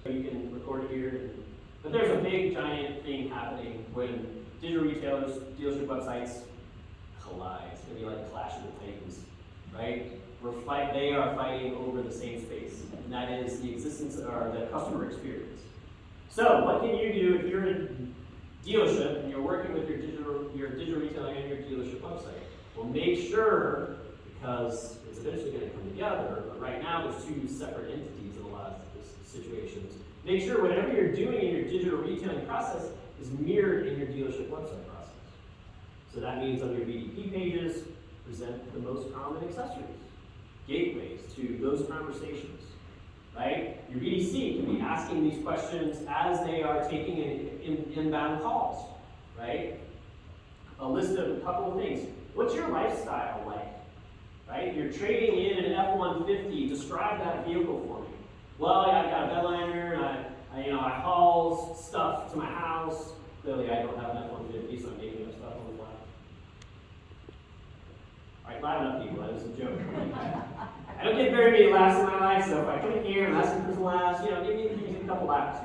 You can record it here. But there's a big, giant thing happening when digital retailers, dealership websites collide. It's going to be like a clash of the titans, right? They are fighting over the same space, and that is the existence or the customer experience. So what can you do if you're in a dealership and you're working with your digital retailer and your dealership website? Well, make sure, because it's eventually going to come together, but right now there's two separate entities in a lot of situations. Make sure whatever you're doing in your digital retailing process is mirrored in your dealership website process. So that means on your VDP pages, present the most common accessories, gateways to those conversations, right? Your VDC can be asking these questions as they are taking inbound calls, right? A list of a couple of things. What's your lifestyle like, right? You're trading in an F-150. Describe that vehicle for me. Well, yeah, I've got a bedliner, and I haul stuff to my house. Clearly, I don't have an F-150, so I'm making up stuff on the fly. All right, liven up, people. That was a joke. I don't get very many laughs in my life, so if I come here and ask for some laughs, give me a couple laughs.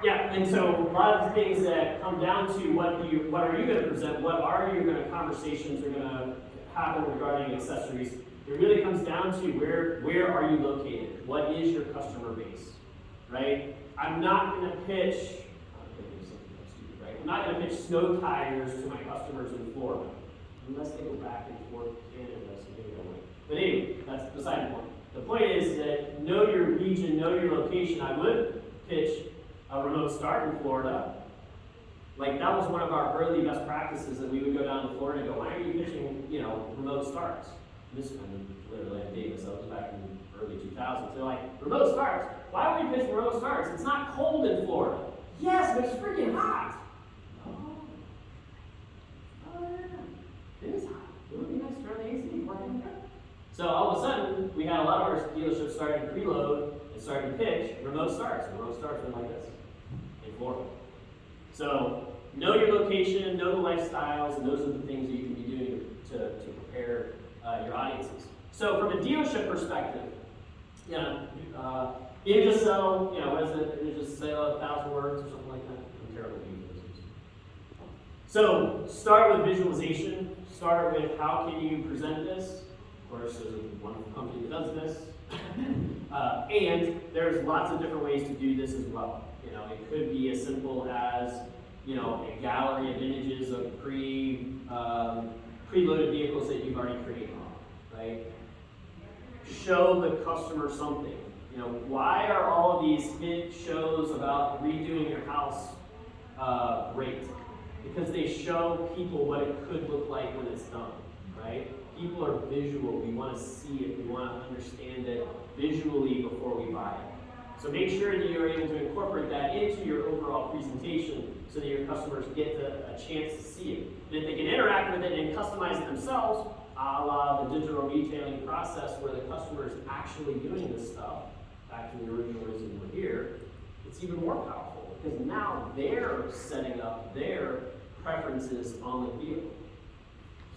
Yeah, and so a lot of the things that come down to what are you going to present, what are your conversations are going to happen regarding accessories. It really comes down to where are you located? What is your customer base, right? I'm not going to pitch, I'm not going to pitch snow tires to my customers in Florida, unless they go back and forth to Canada, so maybe I won't. But anyway, that's beside the point. The point is that know your region, know your location. I would pitch a remote start in Florida. Like that was one of our early best practices that we would go down to Florida and go, why are you pitching, remote starts? This literally in Davis, I was back in the early 2000s. They're like, remote starts? Why would we pitch remote starts? It's not cold in Florida. Yes, but it's freaking hot. Oh yeah. It is hot. It would be nice to turn the AC before I come back. So all of a sudden, we had a lot of our dealerships starting to preload and starting to pitch remote starts. And remote starts went like this in Florida. So know your location, know the lifestyles, and those are the things that you can be doing to prepare your audiences. So from a dealership perspective, image sell, what is it? Image just say 1,000 words or something like that. I'm terrible at euphemisms. So start with visualization. Start with how can you present this. Of course, there's a wonderful company that does this. And there's lots of different ways to do this as well. It could be as simple as a gallery of images of preloaded vehicles that you've already created, right? Show the customer something. Why are all of these hit shows about redoing your house great? Because they show people what it could look like when it's done, right? People are visual. We want to see it. We want to understand it visually before we buy it. So make sure that you're able to incorporate that into your overall presentation so that your customers get a chance to see it. And if they can interact with it and customize it themselves, a la the digital retailing process where the customer is actually doing this stuff, back to the original reason we're here, it's even more powerful because now they're setting up their preferences on the vehicle.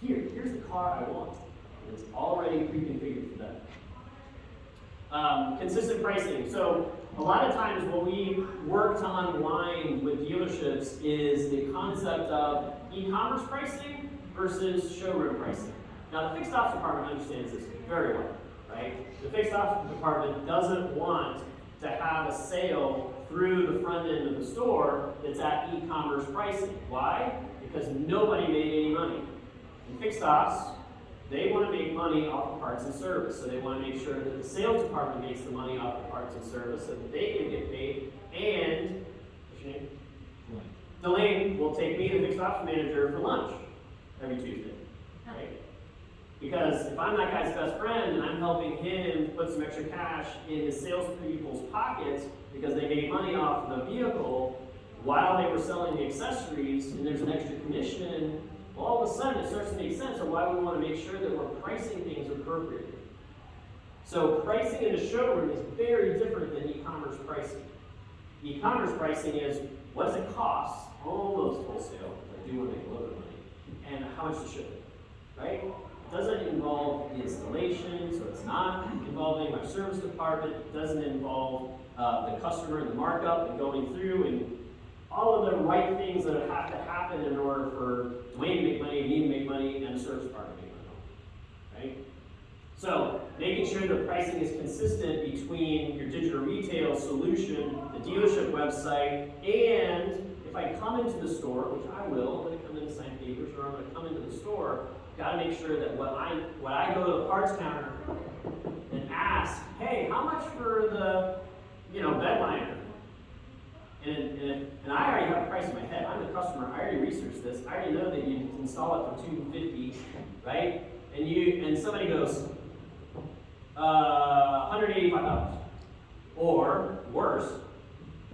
Here's the car I want. And it's already pre-configured for that. Consistent pricing. So a lot of times when we work to unwind with dealerships is the concept of e-commerce pricing versus showroom pricing. Now the fixed ops department understands this very well, right? The fixed ops department doesn't want to have a sale through the front end of the store that's at e-commerce pricing. Why? Because nobody made any money. In fixed ops, they want to make money off of parts and service. So they want to make sure that the sales department makes the money off of parts and service so that they can get paid. And, what's your name? Delane will take me, the fixed ops manager, for lunch every Tuesday, right? Because if I'm that guy's best friend and I'm helping him put some extra cash in his salespeople's pockets because they made money off the vehicle while they were selling the accessories and there's an extra commission, well, all of a sudden it starts to make sense of why we want to make sure that we're pricing things appropriately. So pricing in a showroom is very different than e-commerce pricing. E-commerce pricing is, what does it cost, almost wholesale, I do want to make a little bit of money, and how much to ship it, right? It doesn't involve the installation, so it's not involving our service department, it doesn't involve the customer and the markup and going through and all of the right things that have to happen in order for Dwayne to make money, me to make money, and the service department to make money, right? So, making sure the pricing is consistent between your digital retail solution, the dealership website, and if I come into the store, which I will, I'm going to come in and sign papers, or I'm going to come into the store, got to make sure that when I go to the parts counter and ask, hey, how much for the, bed liner? And I already have a price in my head. I'm the customer. I already researched this. I already know that you install it for $250, right? And somebody goes, $185, or worse,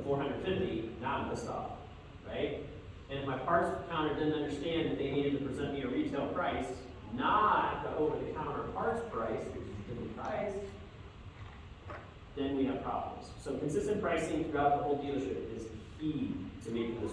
$450. Now I'm pissed off, right? And if my parts counter didn't understand that they needed to present me a retail price, not the over-the-counter parts price, which is a different price, then we have problems. So consistent pricing throughout the whole dealership is key to making this